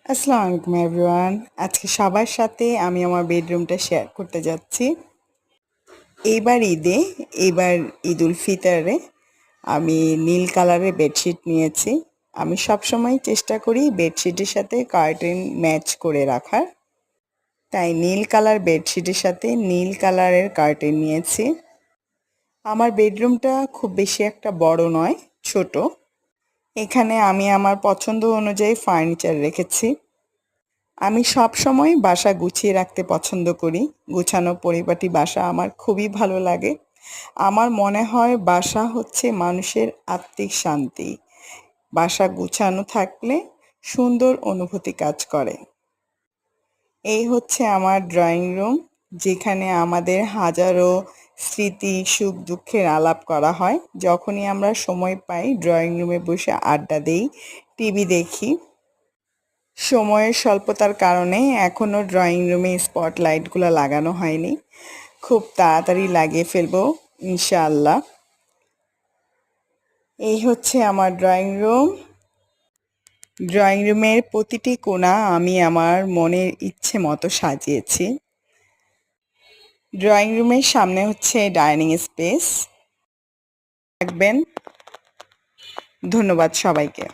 আসসালামু আলাইকুম এভরিওয়ান। আজকে সবার সাথে আমি আমার বেডরুমটা শেয়ার করতে যাচ্ছি। এইবার ঈদে, এইবার ঈদ উল ফিতরে আমি নীল কালারের বেডশিট নিয়েছি। আমি সবসময় চেষ্টা করি বেডশিটের সাথে কার্টেন ম্যাচ করে রাখার, তাই নীল কালার বেডশিটের সাথে নীল কালারের কার্টেন নিয়েছি। আমার বেডরুমটা খুব বেশি একটা বড় নয়, ছোট। এখানে আমি আমার পছন্দ অনুযায়ী ফার্নিচার রেখেছি। আমি সবসময় বাসা গুছিয়ে রাখতে পছন্দ করি। গুছানো পরিপাটি বাসা আমার খুবই ভালো লাগে। আমার মনে হয় বাসা হচ্ছে মানুষের আত্মিক শান্তি। বাসা গুছানো থাকলে সুন্দর অনুভূতি কাজ করে। এই হচ্ছে আমার ড্রয়িং রুম, যেখানে আমাদের হাজারো স্মৃতি, সুখ দুঃখের আলাপ করা হয়। যখনই আমরা সময় পাই ড্রয়িং রুমে বসে আড্ডা দেই, টিভি দেখি। সময়ের স্বল্পতার কারণে এখনও ড্রয়িং রুমে স্পটলাইটগুলো লাগানো হয়নি। খুব তাড়াতাড়ি লাগিয়ে ফেলবো ইনশাআল্লাহ। এই হচ্ছে আমার ড্রয়িং রুম। ড্রয়িং রুমের প্রতিটি কোণা আমি আমার মনের ইচ্ছে মতো সাজিয়েছি। ড্রয়িং রুমের সামনে হচ্ছে ডাইনিং স্পেস। থাকবেন। ধন্যবাদ সবাইকে।